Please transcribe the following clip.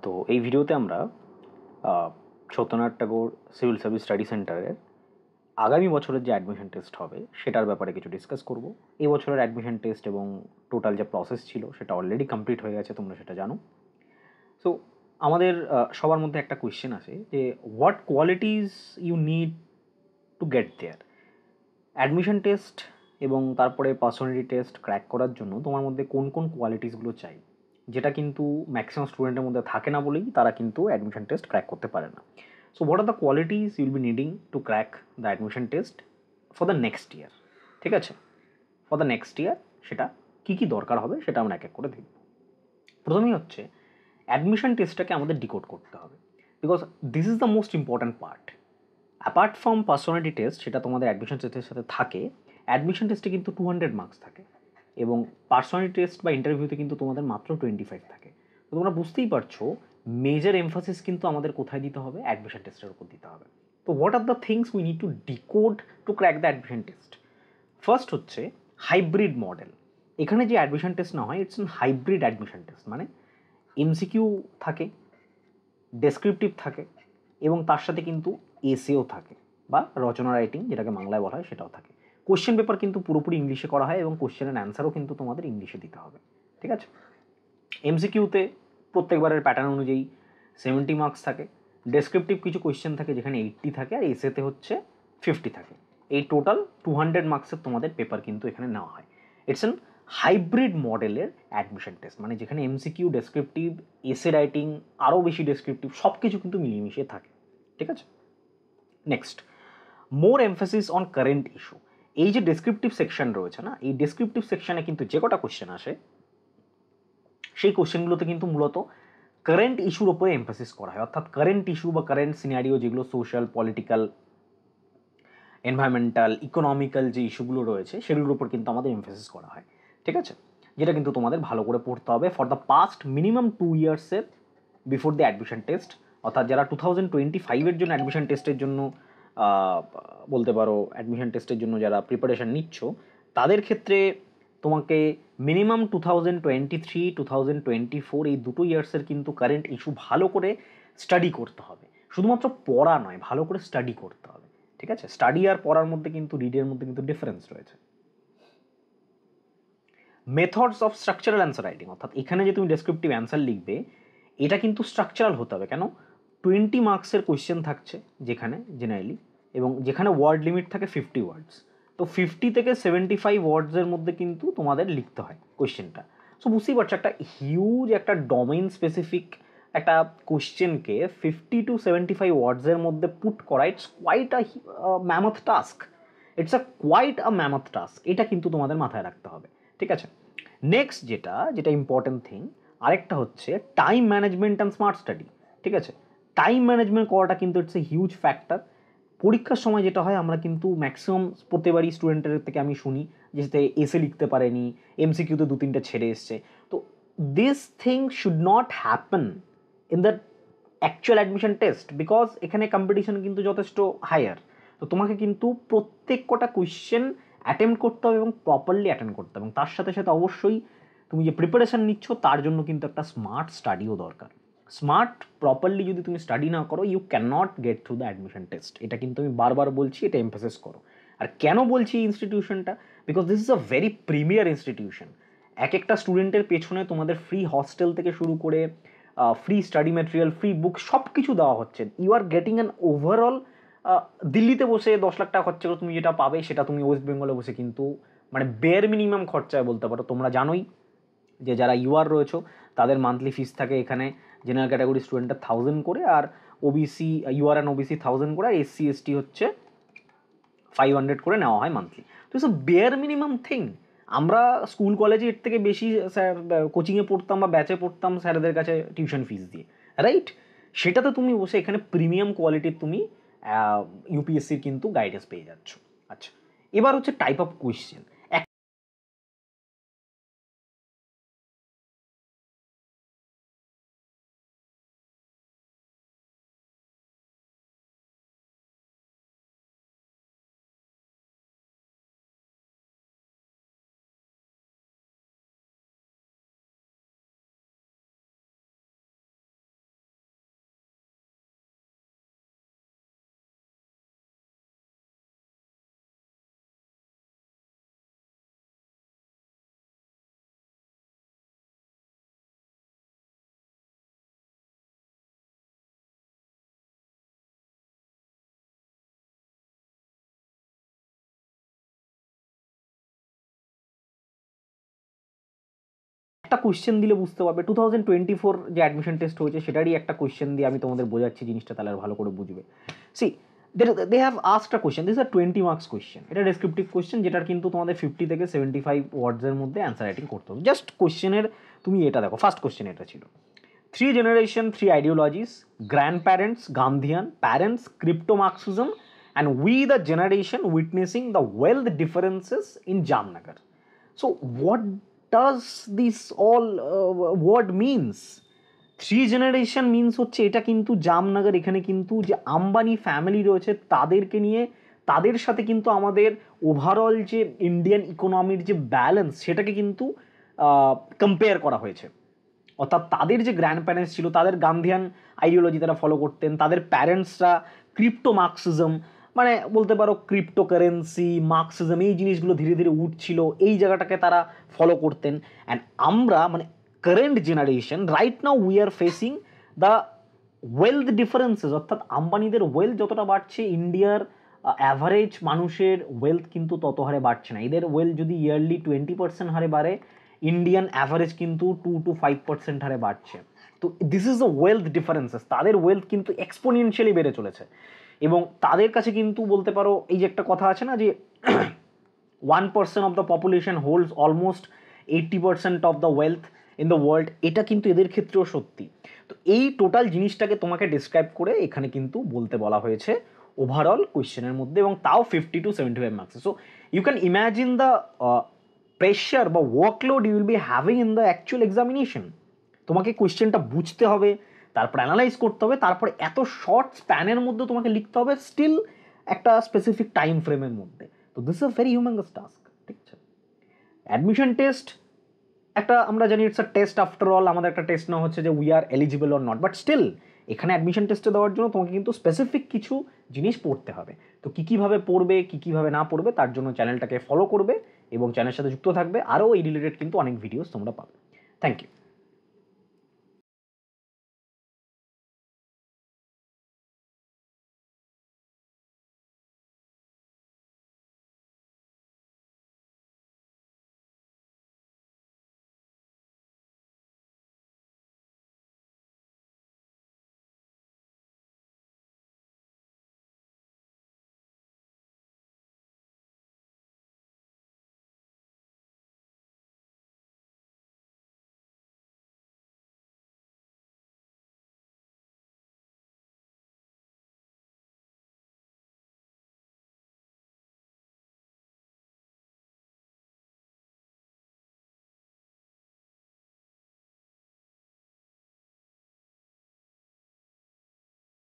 তো এই ভিডিওতে আমরা Satyanath Tagore civil service study সেন্টারের আগামী বছরের যে অ্যাডমিশন টেস্ট হবে সেটার ব্যাপারে কিছু ডিসকাস করব। এই বছরের অ্যাডমিশন টেস্ট এবং টোটাল যে প্রসেস ছিল সেটা অলরেডি কমপ্লিট হয়ে গেছে, তোমরা সেটা জানো। সো আমাদের সবার মধ্যে একটা কোয়েশ্চেন আছে যে what qualities you need to get there. Admission test এবং তারপরে পার্সোনালিটি টেস্ট ক্র্যাক করার জন্য তোমার মধ্যে কোন কোন কোয়ালিটিসগুলো চাই, যেটা কিন্তু ম্যাক্সিমাম স্টুডেন্টের মধ্যে থাকে না বলেই তারা কিন্তু অ্যাডমিশন টেস্ট ক্র্যাক করতে পারে না। So what are the qualities you'll be needing to crack the admission test for the next year. ঠিক আছে, ফর দ্য নেক্সট ইয়ার সেটা কী কী দরকার হবে সেটা আমরা এক এক করে দেখব। প্রথমেই হচ্ছে অ্যাডমিশন টেস্টটাকে আমাদের ডিকোড করতে হবে, because this is the most important part. Apart from personality test, সেটা তোমাদের অ্যাডমিশন টেস্টের সাথে থাকে, অ্যাডমিশন টেস্টে কিন্তু 200 মার্কস থাকে এবং পার্সোনালিটি টেস্ট বা ইন্টারভিউতে কিন্তু তোমাদের মাত্র 25 থাকে। তো তোমরা বুঝতেই পারছো মেজর এমফাসিস কিন্তু আমাদের কোথায় দিতে হবে, অ্যাডমিশন টেস্টের উপর দিতে হবে। তো what are the things we need to decode two crack the admission test? First হচ্ছে হাইব্রিড মডেল। এখানে যে অ্যাডমিশন টেস্ট না হয়, it's an hybrid admission test, মানে এমসিকিউ থাকে, ডেসক্রিপটিভ থাকে এবং তার সাথে কিন্তু এসেও থাকে বা রচনা রাইটিং, যেটাকে বাংলায় বলা হয়, সেটাও থাকে। কোশ্চেন পেপার কিন্তু পুরোপুরি ইংলিশে করা হয় এবং কোশ্চেনের অ্যান্সারও কিন্তু তোমাদের ইংলিশে দিতে হবে। ঠিক আছে, এমসিকিউতে প্রত্যেকবারের প্যাটার্ন অনুযায়ী 70 মার্কস থাকে, ডেসক্রিপটিভ কিছু কোয়েশ্চেন থাকে যেখানে 80 থাকে, আর এসেতে হচ্ছে 50 থাকে। এই টোটাল 200 মার্কসের তোমাদের পেপার কিন্তু এখানে নেওয়া হয়। ইটস এন হাইব্রিড মডেলের অ্যাডমিশন টেস্ট, মানে যেখানে এমসিকিউ, ডেসক্রিপটিভ, এসে রাইটিং, আরও বেশি ডেসক্রিপটিভ, সব কিছু কিন্তু মিলিয়ে মিশিয়ে থাকে। ঠিক আছে, next, more emphasis on current issue. এই যে ডেসক্রিপটিভ সেকশন রয়েছে না, এই ডেসক্রিপটিভ সেকশনে কিন্তু যে কটা কোশ্চেন আসে সেই কোশ্চেনগুলোতে কিন্তু মূলত কারেন্ট ইস্যুর ওপরে এমফাসিস করা হয়, অর্থাৎ কারেন্ট ইস্যু বা কারেন্ট সিনারিও যেগুলো সোশ্যাল, পলিটিক্যাল, এনভায়রনমেন্টাল, ইকোনমিক্যাল যে ইস্যুগুলো রয়েছে সেগুলোর উপর কিন্তু আমাদের এমফাসিস করা হয়। ঠিক আছে, যেটা কিন্তু তোমাদের ভালো করে পড়তে হবে ফর দ্য পাস্ট মিনিমাম 2 ইয়ার্সের বিফোর দ্য অ্যাডমিশন টেস্ট। অর্থাৎ যারা 2025-এর জন্য অ্যাডমিশন টেস্টের জন্য বলতে পারো অ্যাডমিশন টেস্টের জন্য যারা প্রিপারেশান নিচ্ছ, তাদের ক্ষেত্রে তোমাকে মিনিমাম 2023, 2024 এই দুটো ইয়ার্সের কিন্তু কারেন্ট ইস্যু ভালো করে স্টাডি করতে হবে। শুধুমাত্র পড়া নয়, ভালো করে স্টাডি করতে হবে। ঠিক আছে, স্টাডি আর পড়ার মধ্যে কিন্তু, রিডের মধ্যে কিন্তু ডিফারেন্স রয়েছে। Methods of structural answer writing, অর্থাৎ এখানে যে তুমি ডেসক্রিপটিভ অ্যান্সার লিখবে এটা কিন্তু স্ট্রাকচারাল হতে হবে। কেন? 20 মার্কসের কোয়েশ্চেন থাকছে যেখানে জেনারেলি, এবং যেখানে ওয়ার্ড লিমিট থাকে 50 ওয়ার্ডস। তো 50 থেকে 75 ওয়ার্ডসের মধ্যে কিন্তু তোমাদের লিখতে হয় কোয়েশ্চেনটা। সো বুঝতেই পারছো একটা হিউজ, একটা ডোমেইন স্পেসিফিক একটা কোয়েশ্চেনকে 50 to 75 ওয়ার্ডসের মধ্যে পুট করা, it's quite a mammoth task. It's a quite a mammoth task, এটা কিন্তু তোমাদের মাথায় রাখতে হবে। ঠিক আছে, নেক্সট যেটা ইম্পর্টেন্ট থিং, আরেকটা হচ্ছে time management and smart study. ঠিক আছে, টাইম ম্যানেজমেন্ট করাটা কিন্তু ইটস এ হিউজ ফ্যাক্টর। পরীক্ষার সময় যেটা হয়, আমরা কিন্তু ম্যাক্সিমাম প্রত্যেকবারই স্টুডেন্টের থেকে আমি শুনি যে এসে লিখতে পারেনি, এমসিকিউতে 2-3টা ছেড়ে এসছে। তো this thing should not happen in the actual admission test, because এখানে কম্পিটিশন কিন্তু যথেষ্ট হায়ার। তো তোমাকে কিন্তু প্রত্যেক কটা কোয়েশ্চেন অ্যাটেম্প করতে হবে এবং প্রপারলি অ্যাটেন্ড করতে হবে, এবং তার সাথে সাথে অবশ্যই তুমি যে প্রিপারেশান নিচ্ছ তার জন্য কিন্তু একটা স্মার্ট স্টাডিও দরকার। স্মার্ট প্রপারলি যদি তুমি স্টাডি না করো, you can not get through the admission test. এটা কিন্তু আমি বারবার বলছি, এটা এমফাসিস করো। আর কেন বলছি এই ইনস্টিটিউশনটা? Because this is a very premier institution. এক একটা স্টুডেন্টের পেছনে তোমাদের ফ্রি হস্টেল থেকে শুরু করে free study material, free book, সব কিছু দেওয়া হচ্ছে। You are getting an overall, দিল্লিতে বসে 10 লাখ টাকা খরচা করে তুমি যেটা পাবে সেটা তুমি ওয়েস্ট বেঙ্গলে বসে কিন্তু, মানে বের মিনিমাম খরচায় বলতে পারো। তোমরা জানোই যে যারা ইউআর রয়েছে তাদের মান্থলি ফিস থাকে এখানে জেনারেল ক্যাটাগরি স্টুডেন্টের 1000 করে, আর ওবিসি, ইউআর অ্যান্ড ওবিসি 1000 করে, আর এসসি এসটি হচ্ছে 500 করে নেওয়া হয় মান্থলি। তো it's a bear minimum thing. আমরা স্কুল কলেজে এর থেকে বেশি স্যার কোচিংয়ে পড়তাম বা ব্যাচে পড়তাম স্যারদের কাছে টিউশন ফিস দিয়ে, রাইট? সেটাতে তুমি বসে এখানে প্রিমিয়াম কোয়ালিটির তুমি ইউপিএসসির কিন্তু গাইডেন্স পেয়ে যাচ্ছ। আচ্ছা, এবার হচ্ছে টাইপ অফ কোয়েশ্চেন। একটা কোয়েশ্চেন দিলে বুঝতে পারবে। 2024 যে অ্যাডমিশন টেস্ট হয়েছে সেটারই একটা কোয়েশ্চেন দিয়ে আমি তোমাদের বোঝাচ্ছি জিনিসটা, তাহলে আর ভালো করে বুঝবে। See they have asked a question, this are 20 marks question, এটা ডেসক্রিপটিভ কোয়েশ্চেন, যেটার কিন্তু তোমাদের 50 থেকে 75 ওয়ার্ডসের মধ্যে অ্যান্সার রাইটিং করতে হবে। জাস্ট কোয়েশ্চেনের তুমি এটা দেখো, ফার্স্ট কোয়েশ্চেন এটা ছিল, 3 generation 3 ideologies, grandparents Gandhian, parents crypto Marxism, and we the generation witnessing the wealth differences in Jamnagar. So what does this all word means? 3 generation means হচ্ছে এটা কিন্তু জামনগর, এখানে কিন্তু যে আম্বানি ফ্যামিলি রয়েছে তাদেরকে নিয়ে, তাদের সাথে কিন্তু আমাদের ওভারঅল যে ইন্ডিয়ান ইকোনমির যে ব্যালেন্স সেটাকে কিন্তু কম্পেয়ার করা হয়েছে। অর্থাৎ তাদের যে গ্র্যান্ড প্যারেন্টস ছিল তাদের গান্ধিয়ান আইডিওলজি তারা ফলো করতেন, তাদের প্যারেন্টসরা ক্রিপ্টো মার্কসিজম, মানে বলতে পারো ক্রিপ্টো কারেন্সি মার্কসিজম, এই জিনিসগুলো ধীরে ধীরে উঠছিল, এই জায়গাটাকে তারা ফলো করতেন। অ্যান্ড আমরা মানে current generation right now we are facing the wealth differences, অর্থাৎ আম্বানিদের ওয়েলথ যতটা বাড়ছে ইন্ডিয়ার অ্যাভারেজ মানুষের ওয়েলথ কিন্তু তত হারে বাড়ছে না। এদের ওয়েলথ যদি ইয়ারলি 20% হারে বাড়ে, ইন্ডিয়ান অ্যাভারেজ কিন্তু 2 to 5% হারে বাড়ছে। তো this is the wealth differences, তাদের ওয়েলথ কিন্তু এক্সপোনেনশিয়ালি বেড়ে চলেছে। এবং তাদের কাছে কিন্তু বলতে পারো এই যে একটা কথা আছে না যে 1% of the population holds almost 80% of the wealth in the world, এটা কিন্তু এদের ক্ষেত্রেও সত্যি। তো এই টোটাল জিনিসটাকে তোমাকে ডিসক্রাইব করে এখানে কিন্তু বলতে বলা হয়েছে ওভারঅল কোয়েশ্চেনের মধ্যে, এবং তাও 50 to 75 marks. So you can imagine the pressure বা workload you will be having in the actual examination. তোমাকে কোয়েশ্চেনটা বুঝতে হবে, তারপর অ্যানালাইজ করতে হবে, তারপরে এত শর্ট স্প্যানের মধ্যে তোমাকে লিখতে হবে, স্টিল একটা স্পেসিফিক টাইম ফ্রেমের মধ্যে। তো this is a very humongous task, ঠিক আছে। অ্যাডমিশন টেস্ট একটা আমরা জানি it's a test, after all আমাদের একটা টেস্ট না হচ্ছে যে we are eligible or not, but still এখানে অ্যাডমিশন টেস্টে দেওয়ার জন্য তোমাকে কিন্তু স্পেসিফিক কিছু জিনিস পড়তে হবে। তো কী কীভাবে পড়বে, কী কীভাবে না পড়বে, তার জন্য চ্যানেলটাকে ফলো করবে এবং চ্যানেলের সাথে যুক্ত থাকবে। আরও এই রিলেটেড কিন্তু অনেক ভিডিওস তোমরা পাবে। Thank you.